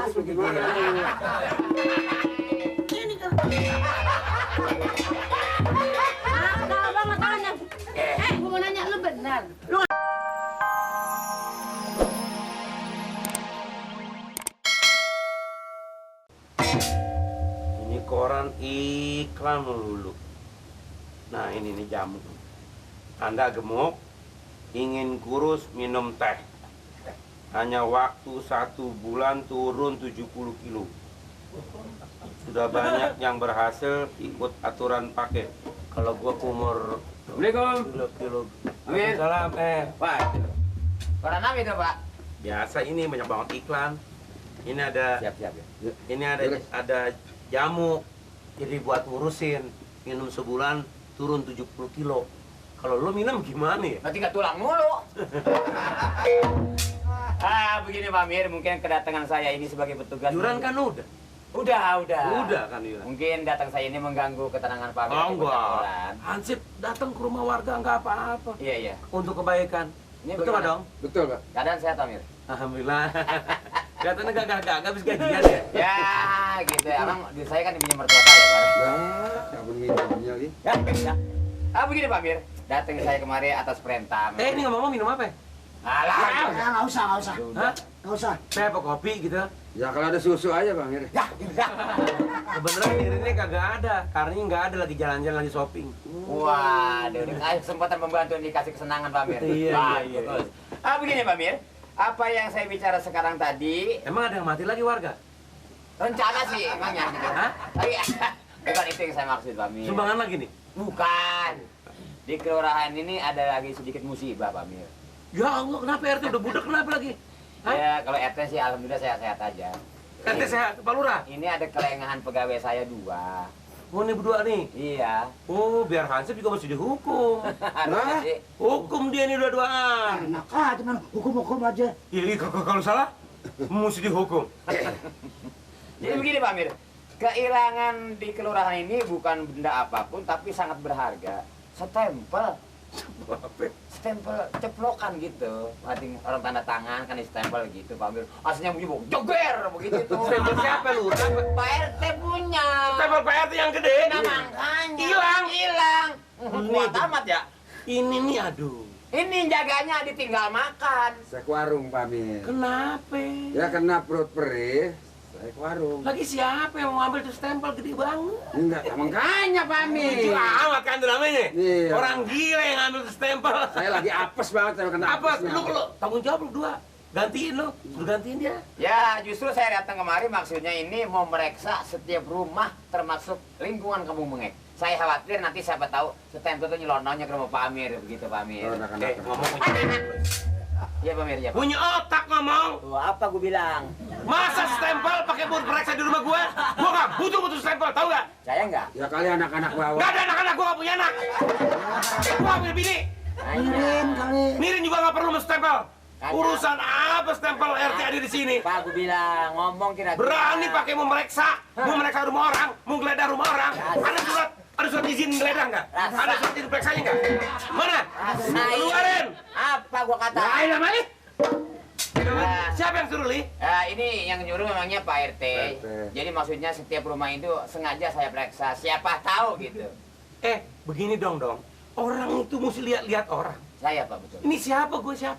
Mas bagaimana? Ini kan. Kalau banget tangannya. Gua mau nanya lu benar. Lu Ini koran iklan melulu. Nah ini nih jamu. Anda gemuk, ingin kurus, minum teh. Hanya waktu 1 bulan turun 70 kilo. Sudah banyak yang berhasil ikut aturan paket. Kalau gua umur Assalamualaikum. kilo. Amin. Salam Pak, koran apa itu, Pak? biasa ini banyak banget iklan. Ini ada Siap ya. ini ada jamu. Jadi buat ngurusin, minum sebulan turun 70 kilo. Kalau lo minum gimana ya? Nanti nggak tulang mulu. Begini Pak Amir, mungkin kedatangan saya ini sebagai petugas. Yuran kan udah. Udah. Udah kan Yuran. Mungkin datang saya ini mengganggu ketenangan Pak Amir. Oh di enggak. perkantoran. Hansip datang ke rumah warga enggak apa-apa. Iya. Untuk kebaikan. Ini Betul nggak bagaimana? dong? Betul, Pak. Keadaan sehat Pak Amir? Alhamdulillah. Kelihatannya gagah-gagah habis gajian ya. Ya, gitu ya. Abang, saya kan dipinjam mertua saya, Pak. Ya pun minumnya lagi. Ya. Begini Pak Amir, datang saya kemari atas perintah. Ini ngomong minum apa ya? Alah, nggak usah. Hah? Nggak usah. Teh apa kopi gitu? Ya kalau ada susu aja, Bang. ya. Sebenarnya dirinya kagak ada. Karena nggak ada lagi jalan-jalan lagi shopping. Waduh, ini kesempatan membantu dikasih kesenangan Pak Amir. Iya. Betul. Begini Pak Amir, apa yang saya bicara sekarang tadi, Emang ada yang mati lagi warga? rencana sih emangnya. Gitu. Hah? Bukan itu yang saya maksud Pak Amir. Sumbangan lagi nih? Bukan. Di kelurahan ini ada lagi sedikit musibah Pak Amir. Ya Allah, kenapa RT udah budak kenapa lagi? Hah? Ya, kalau RT sih alhamdulillah sehat-sehat aja. RT sehat, Pak Lurah? Ini ada kelengahan pegawai saya 2. Oh ini berdua nih? Iya. Oh biar Hansip juga mesti dihukum. Harusnya sih. Hukum dia nih dua-duaan. Enak aja man, hukum aja. Iya, kalau salah mesti dihukum. Jadi begini Pak Amir, kehilangan di kelurahan ini bukan benda apapun tapi sangat berharga. Stempel. Stempel ceplokan gitu. Nanti orang tanda tangan kan di stempel gitu Pak Amir. Aslinya bunyi joger begitu tuh. Stempel siapa lu? Pak RT punya. Stempel Pak RT yang gede. Nah makanya. Hilang. Kuat amat ya. Ini nih aduh. Ini jaganya ditinggal makan. Saya ke warung, Pak Amir. Kenapa? Ya kena perut perih, saya ke warung. Lagi siapa yang mau ngambil tuh stempel gede banget? Enggak, makanya Pak Amir. Lucu amat kan tuh namanya. Iya. Orang gila yang ngambil tuh stempel. Saya lagi apes banget, saya kena Apa? apesnya. Lu tanggung jawab lu dua. Gantiin lu. Lu gantiin dia. Ya, justru saya datang kemari maksudnya ini mau mereksa setiap rumah termasuk lingkungan Kampung Mengek. Saya khawatir nanti siapa tahu stempel itu nyelonongnya ke rumah Pak Amir begitu Pak Amir. Oh, Ngomong punya Iya Pak Amir, ya Pak. punya otak ngomong. Tuh, apa gue bilang? Masa stempel pakai buat periksa di rumah gua? Gua nggak butuh stempel, tahu nggak? Saya enggak. Ya kali anak-anak bawa. Nggak ada anak-anak, gua nggak punya anak. Gua punya bini. Mirin kali. Mirin juga nggak perlu stempel. Ada. Urusan apa stempel RT ada di sini? Pak, gue bilang ngomong kira-kira. Berani pakai memeriksa rumah orang, menggeledah rumah orang. Ada surat izin menggeledah nggak? Ada surat izin periksanya nggak? Mana? Keluarin. Apa gua kata? Lain namanya? Siapa yang suruh, Li? Ini yang nyuruh memangnya Pak RT. RT. Jadi maksudnya setiap rumah itu sengaja saya periksa. Siapa tahu gitu. Begini dong. Orang itu mesti lihat-lihat orang. Saya Pak betul. Ini siapa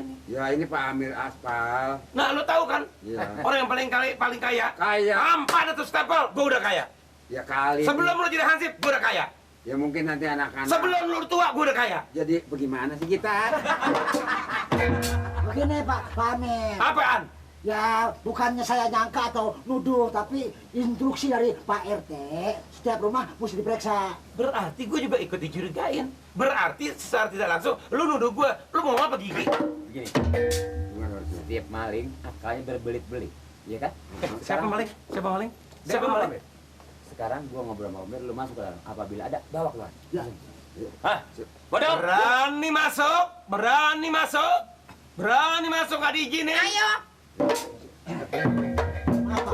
nih? Ya ini Pak Amir Aspal. Nah, lo tahu kan? Iya. Orang yang paling kaya. Kaya. Tanpa ada tuh stempel, gue udah kaya. Ya kali. Sebelum lo jadi Hansip, gue udah kaya. Ya mungkin nanti anak-anak. Sebelum lo tua, gue udah kaya. Jadi bagaimana sih kita? Begini Pak Amir. Apaan? Ya bukannya saya nyangka atau nuduh, tapi instruksi dari Pak RT setiap rumah mesti diperiksa. Berarti gue juga ikut dicurigain. Berarti secara tidak langsung, lo nuduh gue. Lo mau apa gigi? Begini, Gimana harusnya? setiap maling akalnya berbelit-belit. Iya kan? Siapa maling? Siapa maling? Sekarang gua ngobrol sama Omir, lu masuk ke dalam. Apabila ada, bawa keluar. Ya. Hah? Bodoh! Berani masuk, gak diizinin. Ayo! Apa?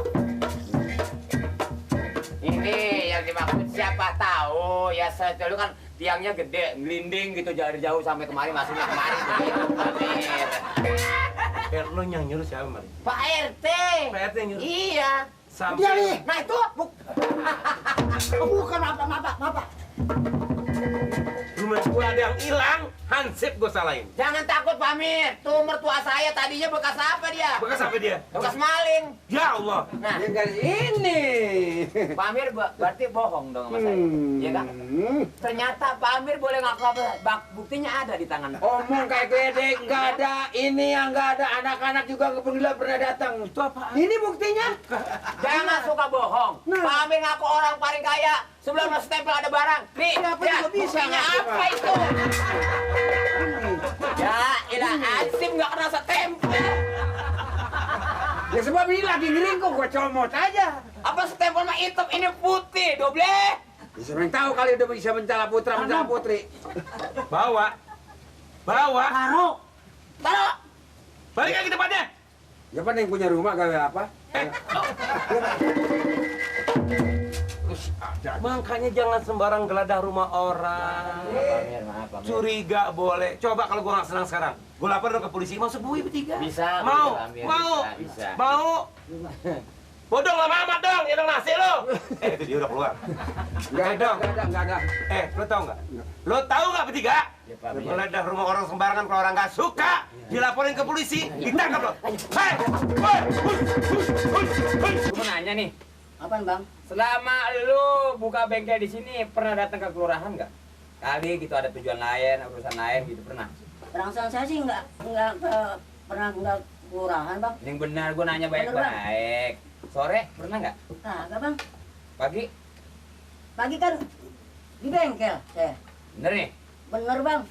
Ini yang dimaksud siapa tahu ya saya lu kan tiangnya gede, ngelinding gitu dari jauh sampai kemari masuknya kemari begitu. Amir. Lo yang nyuruh siapa maling? Pak RT. Pak RT nyuruh. Iya. Dia nih. Sampai Nah itu Bukan apa. rumah gua ada yang hilang, hansip gua salahin. jangan takut Pak Amir. Tuh mertua saya tadinya bekas apa dia? Bekas apa dia? Bekas maling. Ya Allah. Nah, Yang dari ini. Pak Amir berarti bohong dong sama saya. Iya kan? Ternyata Pak Amir boleh ngaku apa? Buktinya ada di tangan. Omong kayak gede, nggak ada ini yang nggak ada, anak-anak juga pernah datang. Itu apa? Ini buktinya. Jangan suka bohong. Pak Amir ngaku orang paling kaya. Sebelum masuk stempel ada barang. Nih, Kenapa ya, juga bisa buktinya ngaku, apa Pak? itu? Ya, ilah Ansip nggak kena stempel. Ya sebab ini lagi ngeringkuk, gua comot aja. Apa stempel mah hitam, ini putih, doble. Ya, siapa yang tahu kali udah bisa mencala putra, mencala putri. Bawa. Taruh. Taruh. Balik lagi tempatnya. Ya pan yang punya rumah gawe apa? Makanya jangan sembarang geledah rumah orang. Maaf, Pak Amir. Curiga boleh. Coba kalau gua nggak senang sekarang, gua lapor dong ke polisi. Masuk bui bertiga. Bisa, Mau, Pak Amir, mau, bisa. mau. Bodong lama amat dong, ya dong nasi lo. Itu dia udah keluar. Nggak ada. Lo tau nggak? Lo tahu nggak bertiga? Ya, Pak Amir. Geledah rumah orang sembarangan kalau orang nggak suka, dilaporin ke polisi, ditangkap lo. Hei, woi, Gue mau nanya nih, Apaan, Bang? selama lu buka bengkel di sini pernah datang ke kelurahan nggak? Kali gitu ada tujuan lain, urusan lain gitu pernah? Rangsang saya sih pernah nggak kelurahan, Bang. Yang benar gue nanya baik-baik. Sore pernah nggak? Kagak, Bang. Pagi? Pagi kan di bengkel saya. Bener nih, Bener, Bang.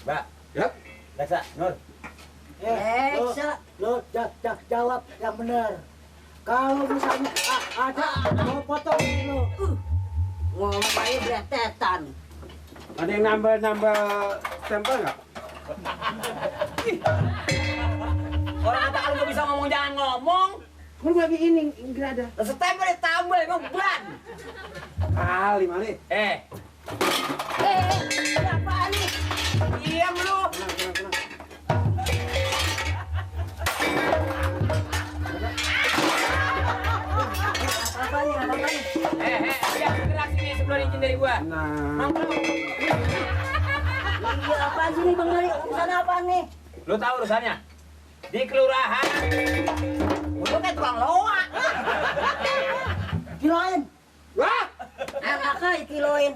Mbak. Ya. Daksa, Nur. Lo jawab yang benar. Kalau misalnya ada mau potong lo. Ngomong aja bletetan. Ada yang nambah stempel nggak? Orang kata kalau gak bisa ngomong jangan ngomong. Kan lagi ini nggak ada. Stempel ditambah emang ban. Kali mali. Apaan nih? Diam lu. Tenang. Apa nih? Lihat gerak sini sebelum izin dari gua. Nah. Iya, apaan sih nih, Bang Dari? Urusan apaan nih? Lu tahu urusannya? Di kelurahan. Lu kayak tukang loa. Kiloin. Wah. Enak aja kiloin.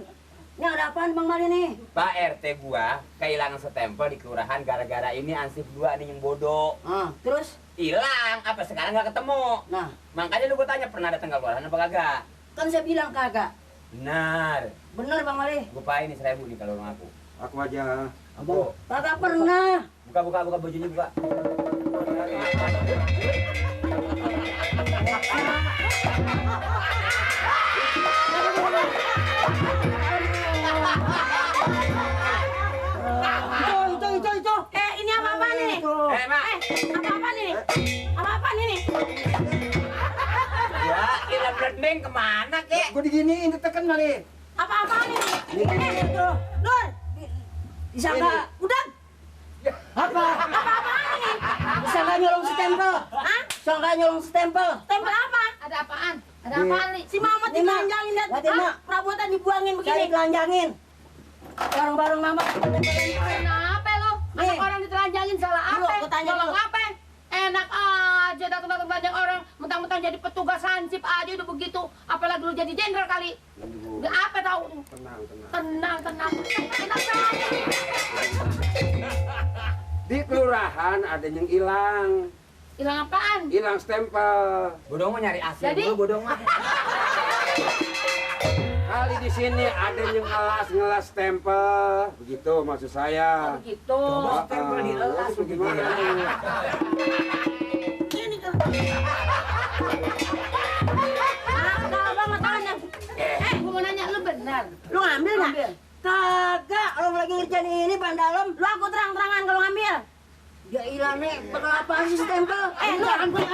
Ini ada apaan, Bang Dari nih? Pak RT gua kehilangan stempel di kelurahan gara-gara ini ansip gua nih yang bodoh. Terus? Hilang, apa sekarang nggak ketemu? Nah, Makanya lu gua tanya pernah datang ke kelurahan apa kagak? kan saya bilang kagak. Benar. Bener, Bang Dari. Gua pakai ini 1000 nih kalau lu ngaku. Aku aja. Aku. Kagak pernah. Buka bajunya buka. Itu. Ini apa nih? Mak. Apa nih? Apa nih? Ya, ila blending kemana kek? Gue diginiin ditekan mali. Apa nih? Ini tuh. Nur. Bisa nggak? Udah. Apa? Nih? Bisa nggak nyolong stempel? Hah? Bisa nggak nyolong stempel? Stempel apa? Ada apaan? Ada apaan nih? Si Mamat ditelanjangin dan perabotan dibuangin begini. Saya ditelanjangin. Bareng-bareng Mamat. Kenapa lo? Anak orang ditelanjangin salah Dulu, apa? aku tanya Nyolong dulu. apa? Enak aja datang-datang telanjang orang, mentang-mentang jadi petugas hansip aja udah begitu. Apalagi lu jadi jenderal kali. Gak apa tahu? Tenang. Tenang. Enak saja. Di kelurahan ada yang hilang. Hilang apaan? Hilang stempel. Bodong mah nyari asli Jadi? dulu, bodong mah. Kali di sini ada yang ngelas stempel. Begitu maksud saya. Begitu. Coba stempel dielas begitu Gimana? ya. Ini kan. Kalau banget tangannya. Gua mau nanya lu benar. Lu ngambil nggak? Kagak. Orang lagi ngerjain ini ban dalam. Lu aku terang-terangan kalau ngambil. Ya ilah nih, bakal apa sih stempel? Lu ambil.